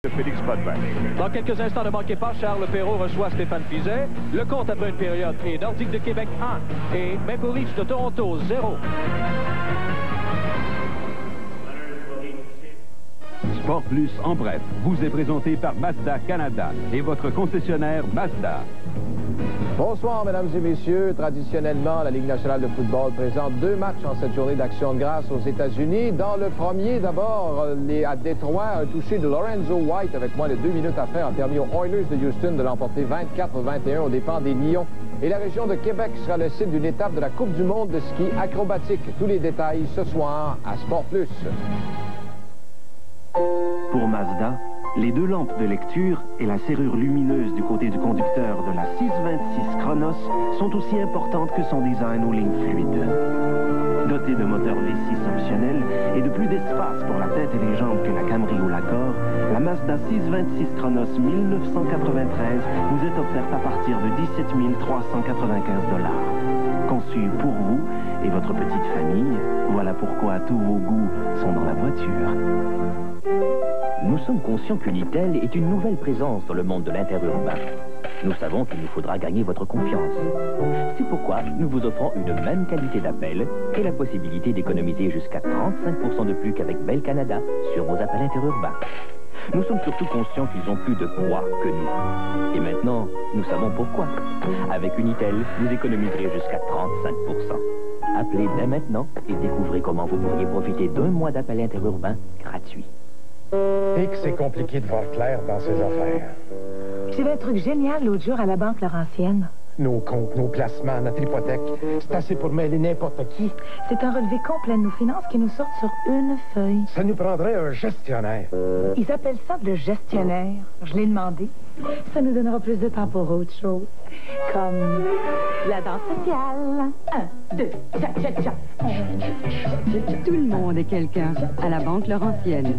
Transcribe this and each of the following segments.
de Félix Potvin. Dans quelques instants, ne manquez pas, Charles Perrault reçoit Stéphane Fizet. Le compte après une période est Nordique de Québec 1 et Maple Leafs de Toronto 0. Sport Plus en bref vous est présenté par Mazda Canada et votre concessionnaire Mazda. Bonsoir, mesdames et messieurs. Traditionnellement, la Ligue nationale de football présente 2 matchs en cette journée d'action de grâce aux États-Unis. Dans le premier, d'abord, à Détroit, un touché de Lorenzo White avec moins de 2 minutes à faire a permis aux Oilers de Houston de l'emporter 24-21 aux dépens des Lions. Et la région de Québec sera le site d'une étape de la Coupe du monde de ski acrobatique. Tous les détails ce soir à Sport Plus. Pour Mazda, les 2 lampes de lecture et la serrure lumineuse du côté du conducteur de la 626 Chronos sont aussi importantes que son design aux lignes fluides. Dotée de moteur V6 optionnel et de plus d'espace pour la tête et les jambes que la Camry ou l'Accord, la Mazda 626 Chronos 1993 vous est offerte à partir de 17 395 $. Conçue pour vous et votre petite famille, voilà pourquoi tous vos goûts sont dans la voiture. Nous sommes conscients qu'Unitel est une nouvelle présence dans le monde de l'interurbain. Nous savons qu'il nous faudra gagner votre confiance. C'est pourquoi nous vous offrons une même qualité d'appel et la possibilité d'économiser jusqu'à 35% de plus qu'avec Bell Canada sur vos appels interurbains. Nous sommes surtout conscients qu'ils ont plus de poids que nous. Et maintenant, nous savons pourquoi. Avec Unitel, vous économiserez jusqu'à 35%. Appelez dès maintenant et découvrez comment vous pourriez profiter d'1 mois d'appel interurbain gratuit. Et que c'est compliqué de voir clair dans ces affaires. J'ai vu un truc génial l'autre jour à la Banque Laurentienne. Nos comptes, nos placements, notre hypothèque, c'est assez pour mêler n'importe qui. C'est un relevé complet de nos finances qui nous sortent sur une feuille. Ça nous prendrait un gestionnaire. Ils appellent ça le gestionnaire. Je l'ai demandé. Ça nous donnera plus de temps pour autre chose. Comme la danse sociale. 1, 2, cha-cha-cha. Tout le monde est quelqu'un à la Banque Laurentienne.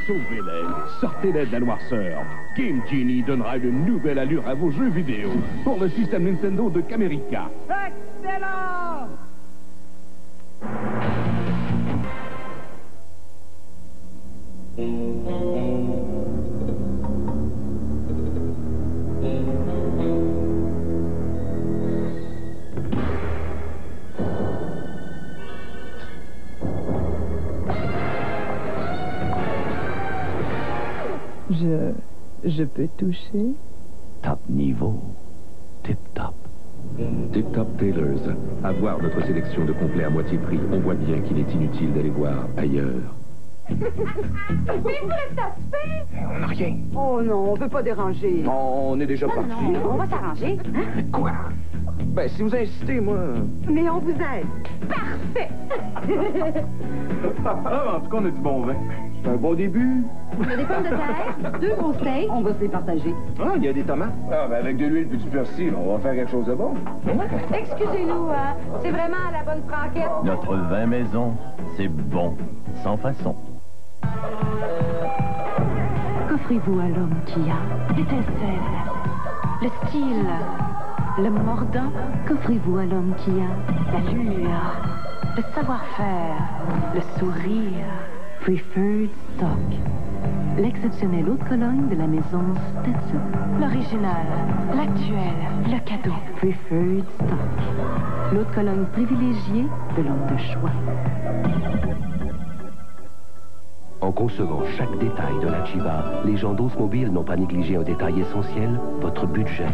Sauvez-les, sortez-les de la noirceur. Game Genie donnera une nouvelle allure à vos jeux vidéo pour le système Nintendo de Camerica. Excellent! Je peux toucher? Top niveau. Tip top. Tip Top Tailors. À voir notre sélection de complets à moitié prix, on voit bien qu'il est inutile d'aller voir ailleurs. Mais vous restez à souper? On n'a rien. Oh non, on peut pas déranger. Non, on est déjà parti. On va s'arranger. Hein? Quoi? Ben, si vous insistez, moi... Mais on vous aide. Parfait! En tout cas, on a du bon vin. C'est un bon début. Il y a des pommes de terre, 2 gros steaks. On va se les partager. Ah, il y a des tomates. Ah, ben avec de l'huile et du persil, on va faire quelque chose de bon. Excusez-nous, hein. C'est vraiment à la bonne franquette. Notre vin maison, c'est bon, sans façon. Qu'offrez-vous à l'homme qui a l'étincelle, le style, le mordant? Qu'offrez-vous à l'homme qui a l'allure, le savoir-faire, le sourire? Preferred Stock. L'exceptionnelle haute Cologne de la maison Stetson. L'original, l'actuel, le cadeau. Preferred Stock. L'haute Cologne privilégiée de l'homme de choix. En concevant chaque détail de la Chiva, les gens d'Oldsmobile n'ont pas négligé un détail essentiel, votre budget.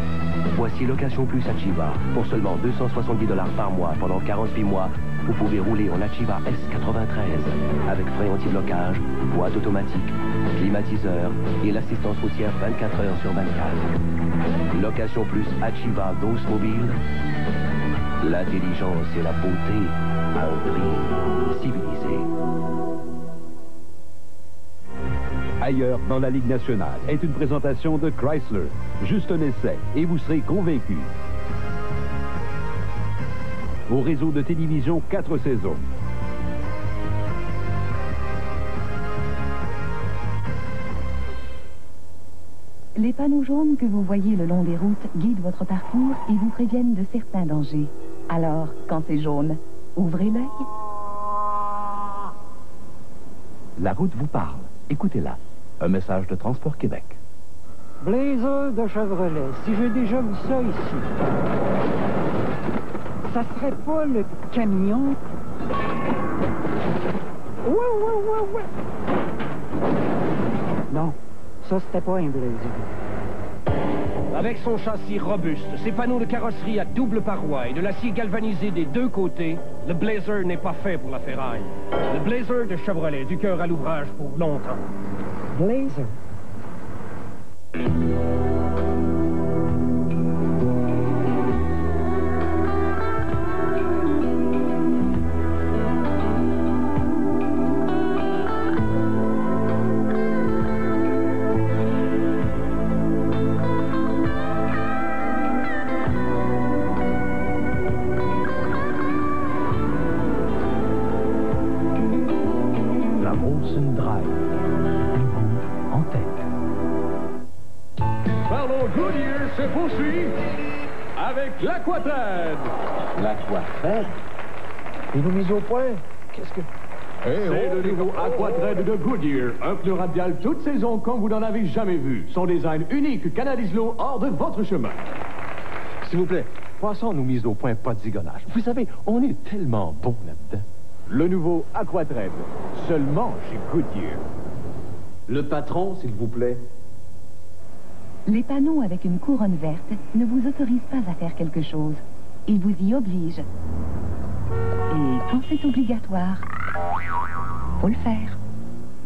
Voici Location Plus à Chiva. Pour seulement 270 $ par mois pendant 48 mois, vous pouvez rouler en Achiva S93 avec frein anti-blocage, boîte automatique, climatiseur et l'assistance routière 24 heures sur 24. Location Plus Achiva d'Oldsmobile. L'intelligence et la beauté à un prix civilisé. Ailleurs dans la Ligue nationale est une présentation de Chrysler. Juste un essai et vous serez convaincus. Au réseau de télévision 4 saisons. Les panneaux jaunes que vous voyez le long des routes guident votre parcours et vous préviennent de certains dangers. Alors, quand c'est jaune, ouvrez l'œil. La route vous parle. Écoutez-la. Un message de Transport Québec. Blazer de Chevrolet. Si j'ai déjà vu ça ici, ça serait pas le camion? Ouais. Non, ça c'était pas un Blazer. Avec son châssis robuste, ses panneaux de carrosserie à double paroi et de l'acier galvanisé des deux côtés, le Blazer n'est pas fait pour la ferraille. Le Blazer de Chevrolet, du cœur à l'ouvrage pour longtemps. Blazer? Se poursuit avec l'Aquatrade. L'Aquatrade? Et vous mise au point? Qu'est-ce que... C'est le nouveau Aquatrade de Goodyear. Un pneu radial toute saison comme vous n'en avez jamais vu. Son design unique canalise l'eau hors de votre chemin. S'il vous plaît, passons nos mises au point, pas de zigonnage. Vous savez, on est tellement bon là-dedans. Le nouveau Aquatrade, seulement chez Goodyear. Le patron, s'il vous plaît. Les panneaux avec une couronne verte ne vous autorisent pas à faire quelque chose. Ils vous y obligent. Et quand c'est obligatoire, faut le faire.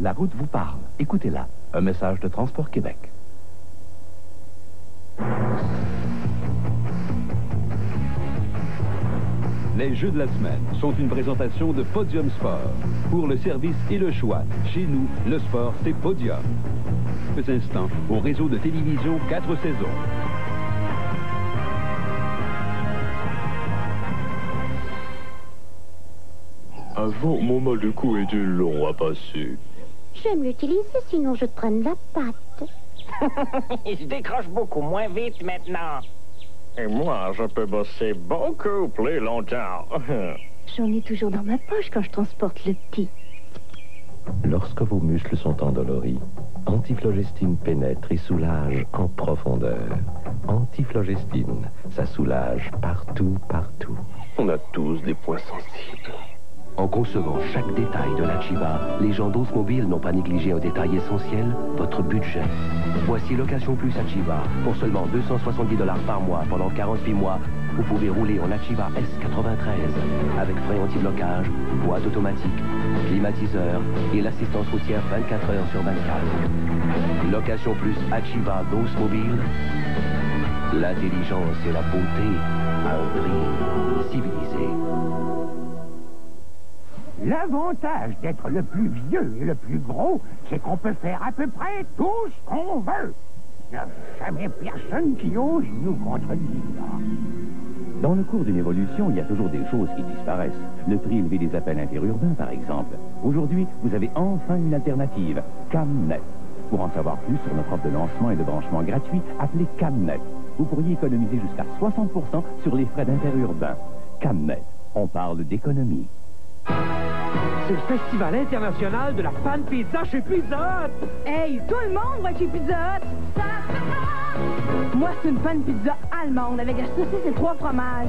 La route vous parle. Écoutez-la. Un message de Transport Québec. Les Jeux de la semaine sont une présentation de Podium Sport. Pour le service et le choix, chez nous, le sport, c'est Podium. Quelques instants au réseau de télévision 4 saisons. Avant, mon mal de cou était long à passer. J'aime l'utiliser, sinon je traîne la patte. Je décroche beaucoup moins vite maintenant. Et moi, je peux bosser beaucoup plus longtemps. J'en ai toujours dans ma poche quand je transporte le petit. Lorsque vos muscles sont endoloris, Antiflogestine pénètre et soulage en profondeur. Antiflogestine, ça soulage partout, partout. On a tous des points sensibles. En concevant chaque détail de la Chiva, les gens d'Oldsmobile n'ont pas négligé un détail essentiel, votre budget. Voici Location Plus à Chiva. Pour seulement 270 $ par mois pendant 48 mois, vous pouvez rouler en Achiva S93 avec frein anti-blocage, boîte automatique, climatiseur et l'assistance routière 24 heures sur 24. Location Plus Achiva d'Oldsmobile. L'intelligence et la beauté à un prix civilisé. L'avantage d'être le plus vieux et le plus gros, c'est qu'on peut faire à peu près tout ce qu'on veut. Il n'y a jamais personne qui ose nous contredire. Dans le cours d'une évolution, il y a toujours des choses qui disparaissent. Le prix élevé des appels interurbains, par exemple. Aujourd'hui, vous avez enfin une alternative, Camnet. Pour en savoir plus sur notre offre de lancement et de branchement gratuit, appelez Camnet. Vous pourriez économiser jusqu'à 60% sur les frais d'interurbain. Camnet, on parle d'économie. C'est le Festival international de la panne pizza chez Pizza Hut. Hey, tout le monde va chez Pizza Hut. Moi, c'est une panne pizza allemande avec la saucisse et 3 fromages.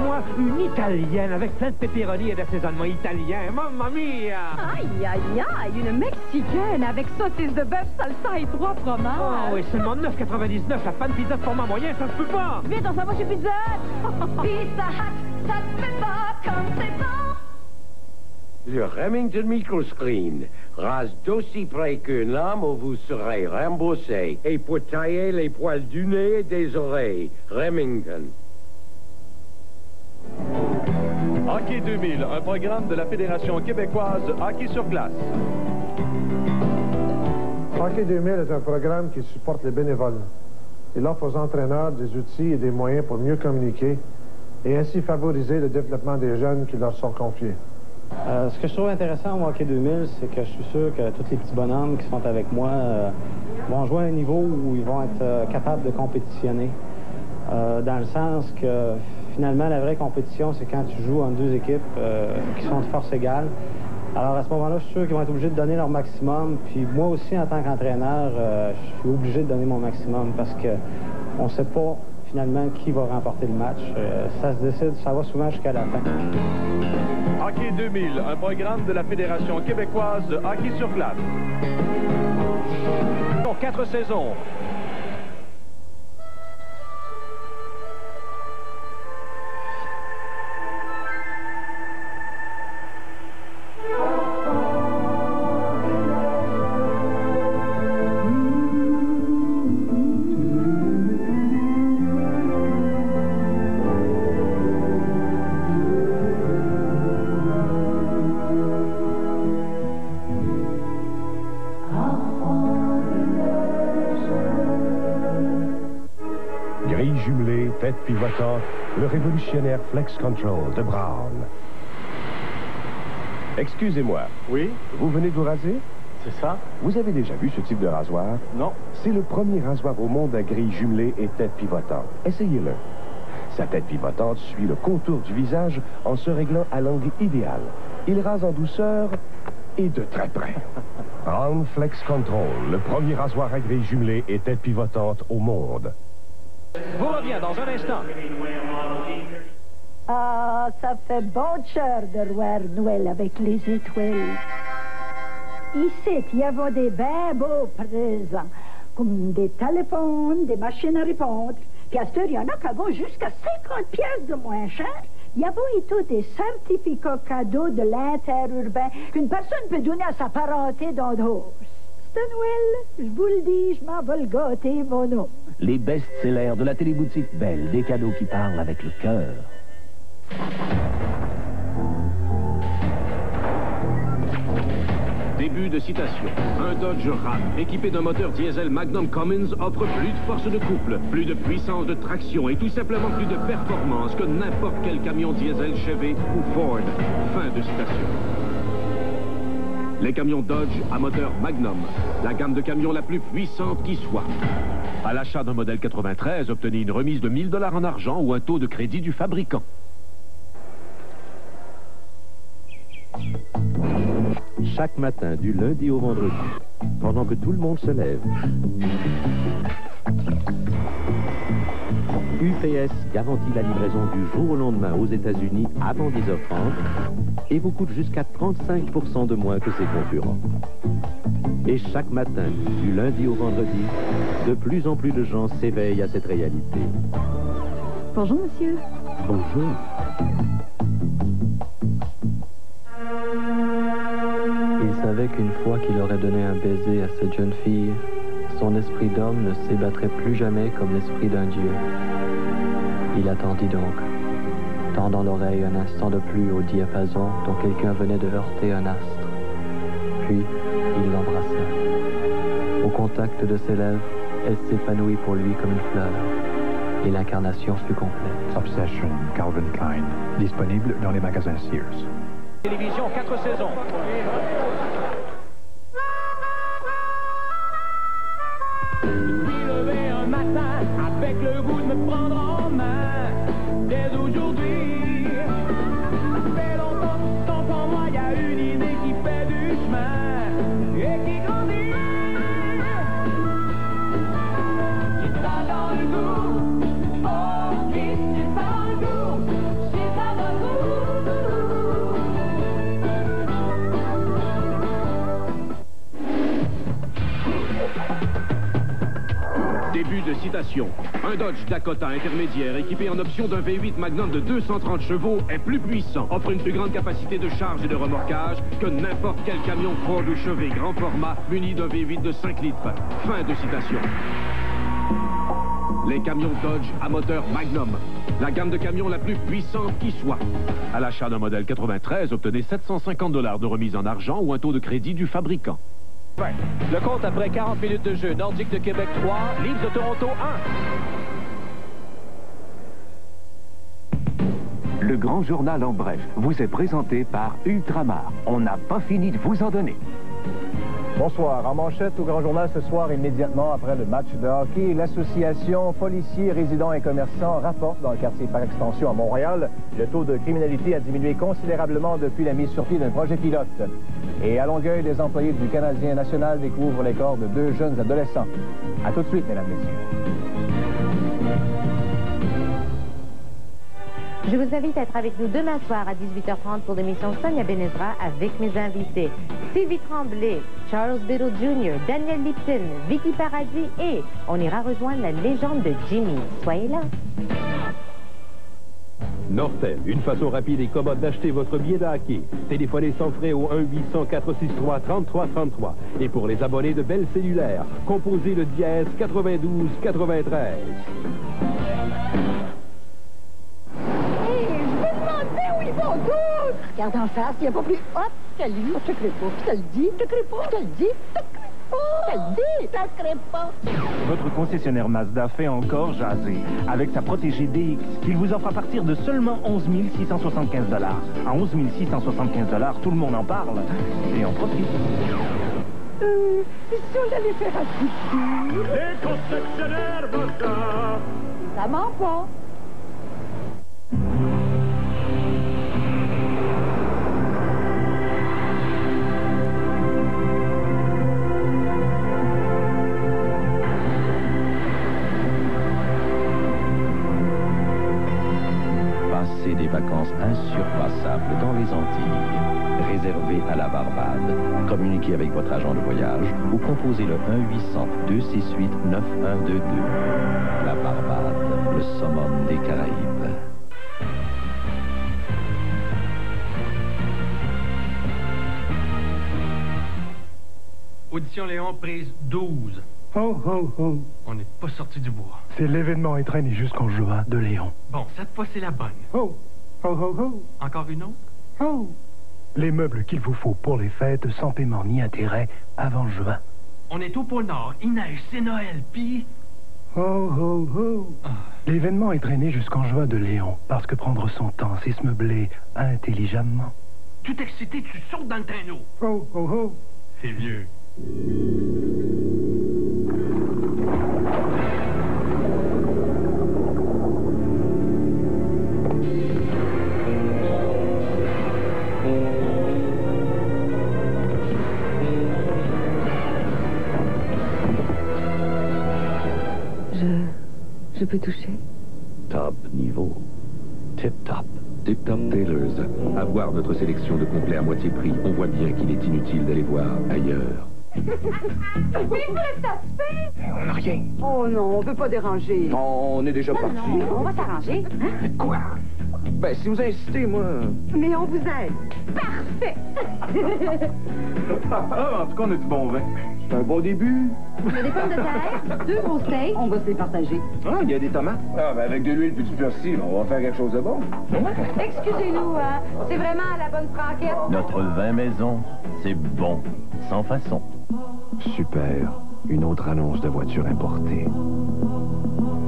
Moi, une italienne avec plein de pepperoni et d'assaisonnement italien. Mamma mia! Aïe, aïe, aïe, une mexicaine avec saucisse de bœuf, salsa et 3 fromages. Oh, et seulement 9,99 la panne pizza de format moyen, ça se peut pas. Vite, on s'en va chez Pizza Hut. Pizza Hut, ça se fait pas comme c'est bon. Le Remington Microscreen rase d'aussi près qu'une lame où vous serez remboursé. Et pour tailler les poils du nez et des oreilles, Remington. Hockey 2000, un programme de la Fédération québécoise de hockey sur glace. Hockey 2000 est un programme qui supporte les bénévoles. Il offre aux entraîneurs des outils et des moyens pour mieux communiquer et ainsi favoriser le développement des jeunes qui leur sont confiés. Ce que je trouve intéressant au Hockey 2000, c'est que je suis sûr que tous les petits bonhommes qui sont avec moi vont jouer à un niveau où ils vont être capables de compétitionner. Dans le sens que, finalement, la vraie compétition, c'est quand tu joues en deux équipes qui sont de force égale Alors à ce moment-là, je suis sûr qu'ils vont être obligés de donner leur maximum. Puis moi aussi, en tant qu'entraîneur, je suis obligé de donner mon maximum parce qu'on ne sait pas finalement qui va remporter le match. Ça se décide, ça va souvent jusqu'à la fin. Hockey 2000, un programme de la Fédération québécoise de hockey sur glace. Pour 4 saisons. Grille jumelée, tête pivotante, le révolutionnaire Flex Control de Brown. Excusez-moi. Oui? Vous venez de vous raser? C'est ça? Vous avez déjà vu ce type de rasoir? Non. C'est le premier rasoir au monde à grille jumelée et tête pivotante. Essayez-le. Sa tête pivotante suit le contour du visage en se réglant à l'angle idéal. Il rase en douceur et de très près. Brown Flex Control, le premier rasoir à grille jumelée et tête pivotante au monde. Vous revient dans un instant. Ah, ça fait bon cher de voir Noël avec les étoiles. Ici, il y a des bien beaux présents, comme des téléphones, des machines à répondre. Puis à cette heure, il y en a qui vont jusqu'à 50 pièces de moins cher. Il y a et tout des certificats cadeaux de l'interurbain qu'une personne peut donner à sa parenté dans d'autres. C'est Noël, je vous le dis, je m'en vais le gâter, mon homme. Les best-sellers de la téléboutique Belle, des cadeaux qui parlent avec le cœur. Début de citation. Un Dodge Ram équipé d'un moteur diesel Magnum Cummins offre plus de force de couple, plus de puissance de traction et tout simplement plus de performance que n'importe quel camion diesel Chevy ou Ford. Fin de citation. Les camions Dodge à moteur Magnum, la gamme de camions la plus puissante qui soit. À l'achat d'un modèle 93, obtenez une remise de 1 000 $ en argent ou un taux de crédit du fabricant. Chaque matin, du lundi au vendredi, pendant que tout le monde se lève, UPS garantit la livraison du jour au lendemain aux États-Unis avant 10h30 et vous coûte jusqu'à 35% de moins que ses concurrents. Et chaque matin, du lundi au vendredi, de plus en plus de gens s'éveillent à cette réalité. Bonjour, monsieur. Bonjour. Il savait qu'une fois qu'il aurait donné un baiser à cette jeune fille, son esprit d'homme ne s'ébattrait plus jamais comme l'esprit d'un dieu. Il attendit donc, tendant l'oreille un instant de plus au diapason dont quelqu'un venait de heurter un astre. Puis, il l'embrassa. Au contact de ses lèvres, elle s'épanouit pour lui comme une fleur. Et l'incarnation fut complète. Obsession, Calvin Klein. Disponible dans les magasins Sears. Télévision, 4 saisons. Je suis levé un matin avec le goût de me prendre en main. Dès aujourd'hui, ça fait longtemps, tant en moi, il y a une idée qui fait du chemin et qui grandit. J'ai ça dans le goût, oh oui, j'ai ça dans le goût, j'ai ça dans le goût. Début de citation. Un Dodge Dakota intermédiaire équipé en option d'un V8 Magnum de 230 chevaux est plus puissant, offre une plus grande capacité de charge et de remorquage que n'importe quel camion Ford ou Chevy grand format muni d'un V8 de 5 litres. Fin de citation. Les camions Dodge à moteur Magnum, la gamme de camions la plus puissante qui soit. À l'achat d'un modèle 93, obtenez 750 $ de remise en argent ou un taux de crédit du fabricant. Le compte après 40 minutes de jeu. Nordique de Québec 3, Leafs de Toronto 1. Le grand journal en bref vous est présenté par Ultramar. On n'a pas fini de vous en donner. Bonsoir. En manchette au Grand Journal ce soir, immédiatement après le match de hockey, l'association policiers, résidents et commerçants rapporte dans le quartier par extension à Montréal, le taux de criminalité a diminué considérablement depuis la mise sur pied d'un projet pilote. Et à Longueuil, des employés du Canadien national découvrent les corps de 2 jeunes adolescents. À tout de suite, mesdames et messieurs. Je vous invite à être avec nous demain soir à 18h30 pour l'émission Sonia Benezra avec mes invités Sylvie Tremblay, Charles Biddle Jr., Daniel Lipton, Vicky Paradis et on ira rejoindre la légende de Jimmy. Soyez là. Nortel, une façon rapide et commode d'acheter votre billet de hockey. Téléphonez sans frais au 1-800-463-3333. Et pour les abonnés de Bell Cellulaire, composez le dièse 92-93. Regarde en face, il n'y a pas plus hop que lui. Je te crée pas, je te le dis, je te crée pas, je te le dis, je te crée pas, je te le dis, je te crée pas. Votre concessionnaire Mazda fait encore jaser avec sa protégée DX qu'il vous offre à partir de seulement 11 675 $. À 11 675 $, tout le monde en parle et en profite. Si on allait faire un coup de tour. Les concessionnaires Mazda. Ça ment pas. Passez des vacances insurpassables dans les Antilles. Réservé à la Barbade. Communiquez avec votre agent de voyage ou composez le 1-800-268-9122. La Barbade, le summum des Caraïbes. Audition Léon, prise 12. Oh, oh, oh. On n'est pas sorti du bois. C'est l'événement entraîné jusqu'en juin de Léon. Bon, cette fois, c'est la bonne. Oh, oh, oh, oh. Encore une autre? Oh. Les meubles qu'il vous faut pour les fêtes sans paiement ni intérêt avant juin. On est au pôle Nord, il neige, c'est Noël, puis... Oh, oh, oh. L'événement est traîné jusqu'en juin de Léon, parce que prendre son temps, c'est se meubler intelligemment. Tout excité, tu sautes dans le traîneau. Oh, oh, oh. C'est vieux. Je peux toucher? Top niveau. Tip top. Tip top Tailors. À voir notre sélection de complets à moitié prix, on voit bien qu'il est inutile d'aller voir ailleurs. Mais vous êtes satisfait? On n'a rien. Oh non, on peut pas déranger. Non, on est déjà parti. Non, on va s'arranger. Hein? Quoi? Ben, si vous insistez, moi... Mais on vous aide. Parfait! En tout cas, on a du bon vin. C'est un bon début. Il y a des pommes de terre, 2 gros steaks. On va se les partager. Ah, il y a des tomates. Ah, ben avec de l'huile et du persil, on va faire quelque chose de bon. Excusez-nous, hein. C'est vraiment à la bonne franquette. Notre vin maison, c'est bon, sans façon. Super. Une autre annonce de voiture importée.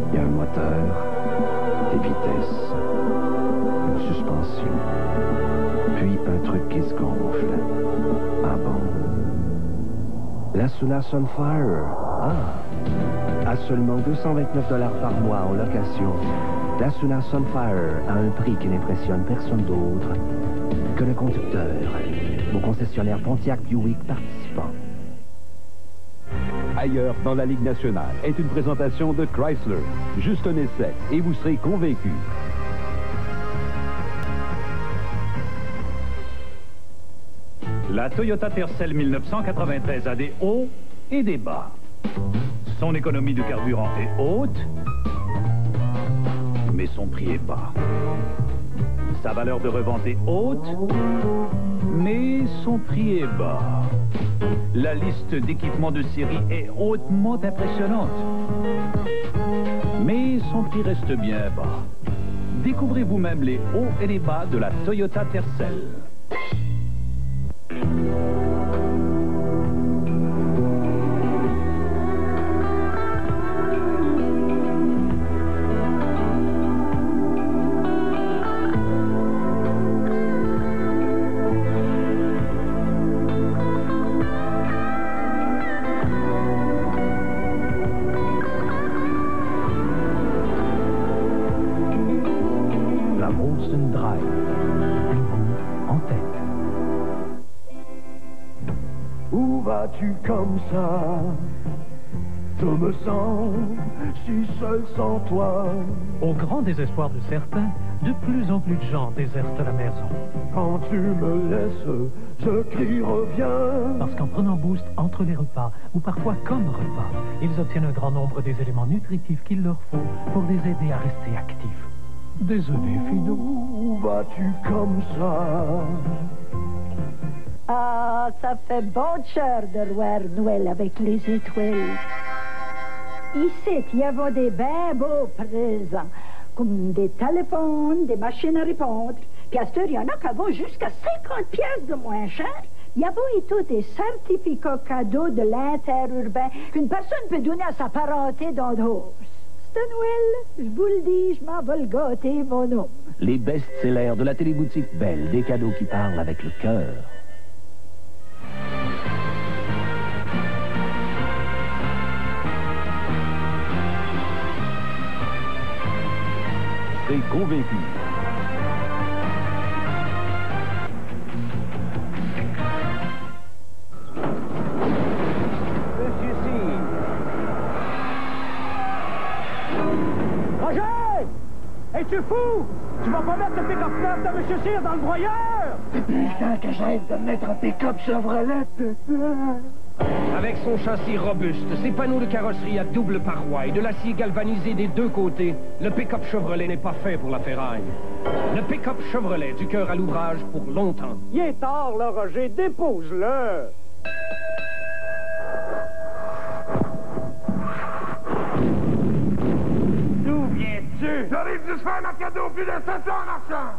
Il y a un moteur, des vitesses, une suspension, puis un truc qui se gonfle. Ah bon? La Suna Sunfire. Ah! À seulement 229 $ par mois en location, la Suna Sunfire a un prix qui n'impressionne personne d'autre que le conducteur. Vos concessionnaires Pontiac Buick participants. Ailleurs dans la Ligue nationale est une présentation de Chrysler. Juste un essai et vous serez convaincus. La Toyota Tercel 1993 a des hauts et des bas. Son économie de carburant est haute, mais son prix est bas. Sa valeur de revente est haute, mais son prix est bas. La liste d'équipements de série est hautement impressionnante, mais son prix reste bien bas. Découvrez vous-même les hauts et les bas de la Toyota Tercel. vas-tu comme ça? Je me sens si seul sans toi. Au grand désespoir de certains, de plus en plus de gens désertent la maison. Quand tu me laisses, je crie reviens. Parce qu'en prenant Boost entre les repas, ou parfois comme repas, ils obtiennent un grand nombre des éléments nutritifs qu'il leur faut pour les aider à rester actifs. Désolé, Fido. Où vas-tu comme ça? Ah, ça fait bonne chère de voir Noël avec les étoiles. Ici, il y avait des bien beaux présents, comme des téléphones, des machines à répondre. Puis à ce il y en a qui vaut jusqu'à 50 pièces de moins cher. Il y avait et tout des certificats cadeaux de l'interurbain qu'une personne peut donner à sa parenté dans d'autres. C'est Noël, je vous le dis, je m'en vais le gâter, mon homme. Les best-sellers de la téléboutique Belle, des cadeaux qui parlent avec le cœur. C'est convaincu. Monsieur C. Roger! Es-tu fou? Tu vas pas mettre le pick-up neuf de Monsieur Cyr dans le broyeur? Depuis le temps que j'aide de mettre un pick-up Chevrolet. Avec son châssis robuste, ses panneaux de carrosserie à double paroi et de l'acier galvanisé des deux côtés, le pick-up Chevrolet n'est pas fait pour la ferraille. Le pick-up Chevrolet, du cœur à l'ouvrage pour longtemps. Il est tard, là, Roger. Dépose-le. D'où viens-tu? J'arrive du chemin Mercado, plus de 7 ans, marchand!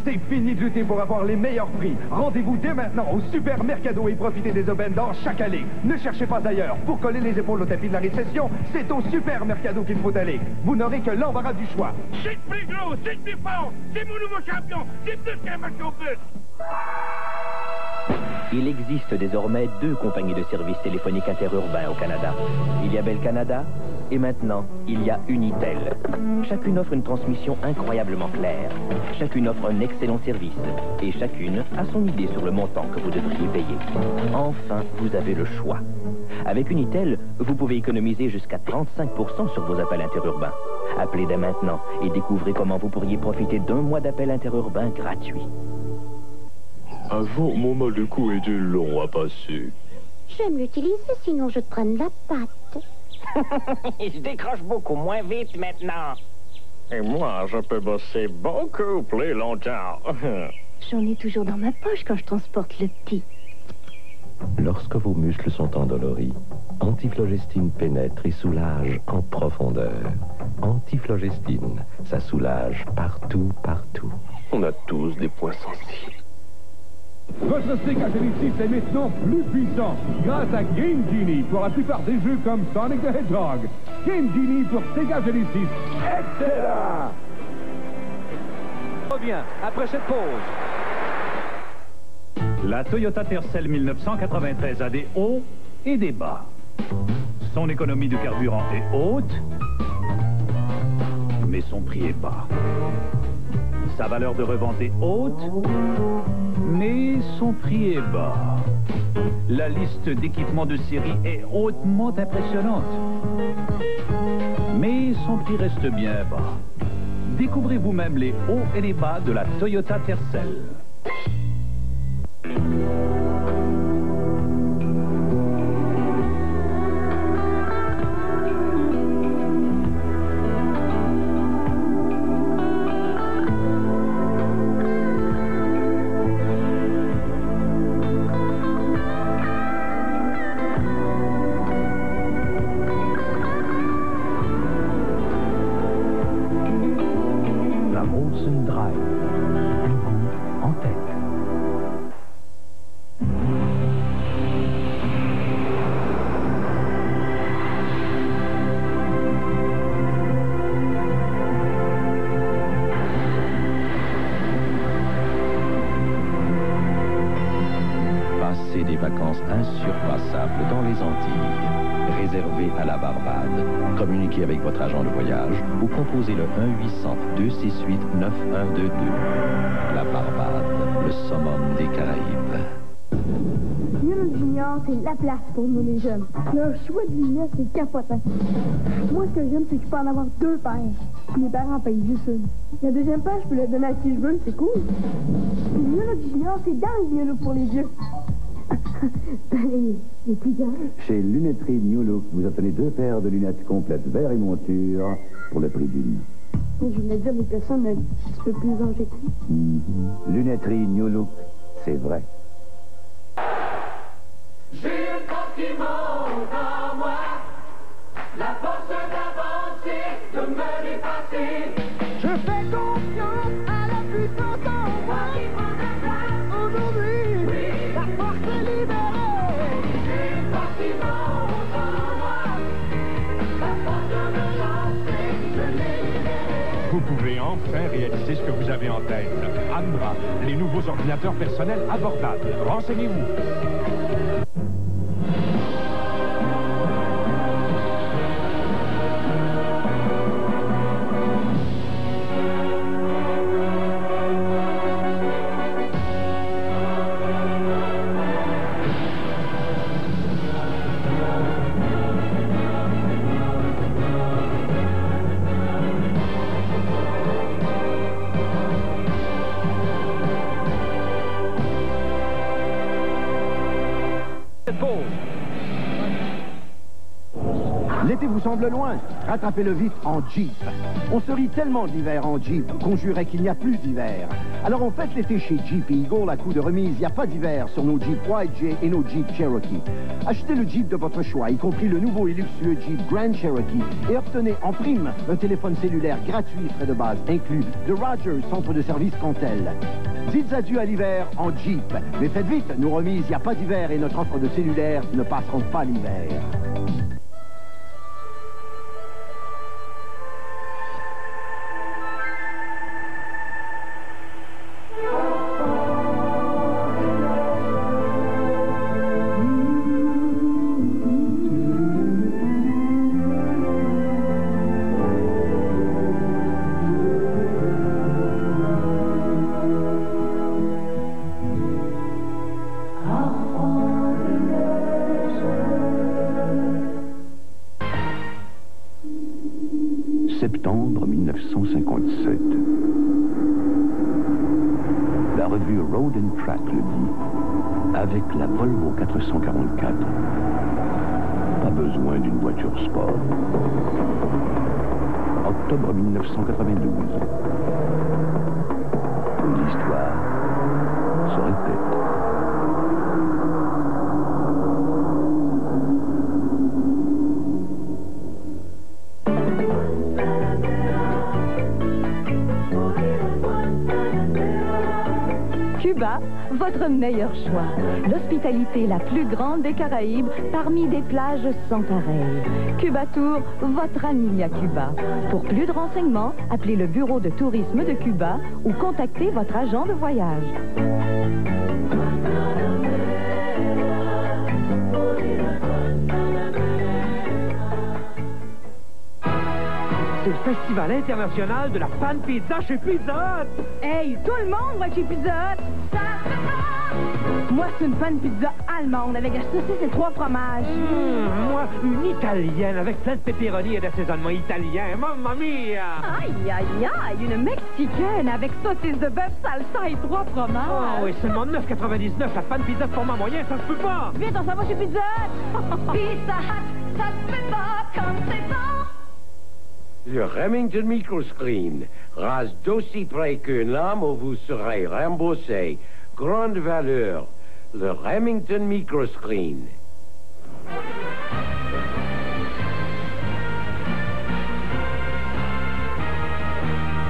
C'est fini de lutter pour avoir les meilleurs prix. Rendez-vous dès maintenant au Super Mercado et profitez des aubaines d'or chaque année. Ne cherchez pas ailleurs. Pour coller les épaules au tapis de la récession, c'est au Super Mercado qu'il faut aller. Vous n'aurez que l'embarras du choix. C'est le plus gros, c'est le plus fort, c'est mon nouveau champion, c'est plus qu'un match au but. Il existe désormais 2 compagnies de services téléphoniques interurbains au Canada. Il y a Bell Canada et maintenant, il y a Unitel. Chacune offre une transmission incroyablement claire. Chacune offre un excellent service. Et chacune a son idée sur le montant que vous devriez payer. Enfin, vous avez le choix. Avec Unitel, vous pouvez économiser jusqu'à 35% sur vos appels interurbains. Appelez dès maintenant et découvrez comment vous pourriez profiter d'1 mois d'appels interurbains gratuits. Avant, mon mal de cou était long à passer. J'aime l'utiliser, sinon je te prenne la patte. Je décroche beaucoup moins vite maintenant. Et moi, je peux bosser beaucoup plus longtemps. J'en ai toujours dans ma poche quand je transporte le petit. Lorsque vos muscles sont endoloris, Antiflogestine pénètre et soulage en profondeur. Antiflogestine, ça soulage partout, partout. On a tous des points sensibles. Votre Sega Genesis est maintenant plus puissant grâce à Game Genie pour la plupart des jeux comme Sonic the Hedgehog. Game Genie pour Sega Genesis. Excellent! On revient après cette pause. La Toyota Tercel 1993 a des hauts et des bas. Son économie de carburant est haute, mais son prix est bas. Sa valeur de revente est haute, mais son prix est bas. La liste d'équipements de série est hautement impressionnante, mais son prix reste bien bas. Découvrez vous-même les hauts et les bas de la Toyota Tercel. Des vacances insurpassables dans les Antilles. réservé à la Barbade. Communiquez avec votre agent de voyage ou composez le 1-800-268-9122. La Barbade, le summum des Caraïbes. Mioloc Junior, c'est la place pour nous les jeunes. Leur choix de lunettes, c'est capotant. Moi, ce que j'aime, c'est que je peux en avoir 2 paires. Mes parents payent juste une. La deuxième paire, je peux la donner à qui je veux, c'est cool. Puis Mioloc Junior, c'est dans le Mioloc pour les vieux. les plus jeunes. Chez Lunetterie New Look, vous obtenez 2 paires de lunettes complètes verre et monture pour le prix d'une. Je voulais dire des personnes un petit peu plus âgées que lui. Lunetterie New Look, c'est vrai. J'ai un corps qui monte en moi, la force d'avancer, de me dépasser. Je fais confiance à la puissance en moi qui prend la place. Aujourd'hui, oui, la force est libérée. J'ai un corps qui monte en moi, la force de me lancer, je l'ai libérée. Vous pouvez enfin réaliser ce que vous avez en tête. Ambra, les nouveaux ordinateurs personnels abordables. Renseignez-vous. L'été vous semble loin? Rattrapez-le vite en Jeep. On se rit tellement de l'hiver en Jeep qu'on jurait qu'il n'y a plus d'hiver. Alors on fête l'été chez Jeep Eagle à coup de remise. Il n'y a pas d'hiver sur nos Jeep YJ et nos Jeep Cherokee. Achetez le Jeep de votre choix, y compris le nouveau et luxueux Jeep Grand Cherokee, et obtenez en prime un téléphone cellulaire gratuit, frais de base inclus, de Rogers, centre de service Cantel. Dites adieu à l'hiver en Jeep. Mais faites vite, nos remises, il n'y a pas d'hiver et notre offre de cellulaire ne passeront pas l'hiver. Septembre 1957. La revue Road and Track le dit. Avec la Volvo 444, pas besoin d'une voiture sport. Octobre 1992. L'histoire se répète. Cuba, votre meilleur choix. L'hospitalité la plus grande des Caraïbes parmi des plages sans pareil. Cuba Tour, votre ami à Cuba. Pour plus de renseignements, appelez le bureau de tourisme de Cuba ou contactez votre agent de voyage. C'est le Festival international de la panne pizza chez Pizza Hut. Hey, tout le monde va chez Pizza Hut. Moi, c'est une panne pizza allemande avec la saucisse et 3 fromages. Moi, une italienne avec plein de pepperoni et d'assaisonnement italien. Mamma mia! Aïe, aïe, aïe, une mexicaine avec saucisse de bœuf, salsa et 3 fromages. Oh oui, seulement 9,99 la panne pizza de format moyen, ça se peut pas! Vite, on s'en va chez Pizza Hut. Pizza Hut, ça se peut pas comme c'est bon! Le Remington Microscreen rase d'aussi près qu'une lame où vous serez remboursé. Grande valeur. Le Remington Microscreen.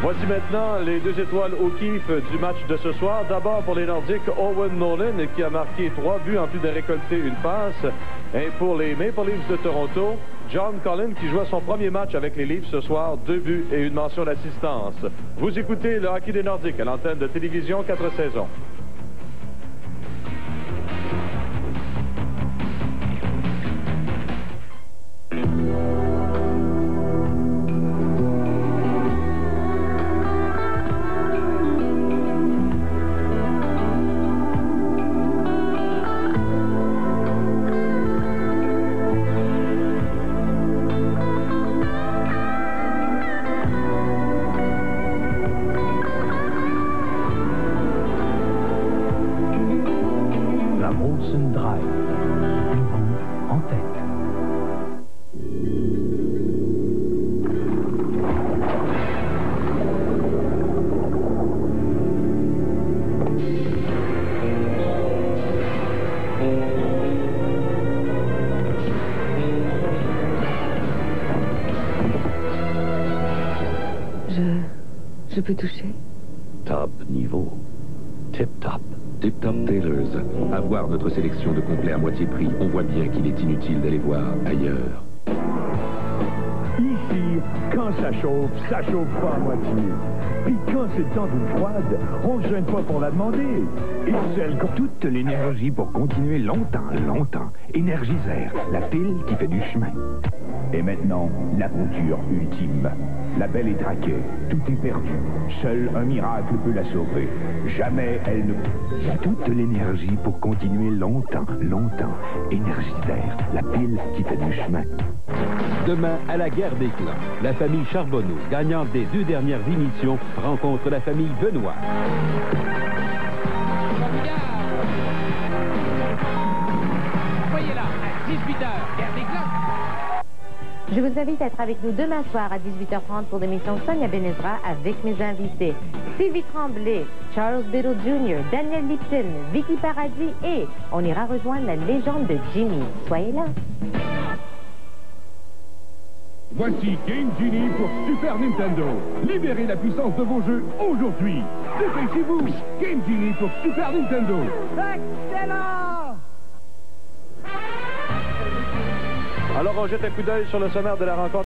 Voici maintenant les 2 étoiles O'Keefe du match de ce soir. D'abord pour les Nordiques, Owen Nolan qui a marqué 3 buts en plus de récolter une passe. Et pour les Maple Leafs de Toronto, John Collins qui jouait son premier match avec les Leafs ce soir, 2 buts et une mention d'assistance. Vous écoutez le hockey des Nordiques à l'antenne de télévision 4 saisons. Olsen Drive. Le goût en tête. Je peux toucher? Top niveau. Tip top. Tip Top Tailors. À voir notre sélection de complets à moitié prix, on voit bien qu'il est inutile d'aller voir ailleurs. Ici, quand ça chauffe pas à moitié. Puis quand c'est le temps d'une froide, on ne gêne pas pour la demander. Et celle qui... Toute l'énergie pour continuer longtemps. Énergisaire, la pile qui fait du chemin. Et maintenant, la couture ultime. La belle est traquée, tout est perdu. Seul un miracle peut la sauver. Jamais elle ne... Toute l'énergie pour continuer longtemps. Énergisaire, la pile qui fait du chemin. Demain, à la guerre des clans, la famille Charbonneau, gagnante des 2 dernières émissions, rencontre la famille Benoît. Soyez là, à 18h, guerre des clans. Je vous invite à être avec nous demain soir à 18h30 pour l'émission Sonia Benezra avec mes invités Sylvie Tremblay, Charles Biddle Jr., Daniel Lipton, Vicky Paradis et on ira rejoindre la légende de Jimmy. Soyez là. Voici Game Genie pour Super Nintendo. Libérez la puissance de vos jeux aujourd'hui. Dépêchez-vous. Game Genie pour Super Nintendo. Excellent! Alors, on jette un coup d'œil sur le sommaire de la rencontre.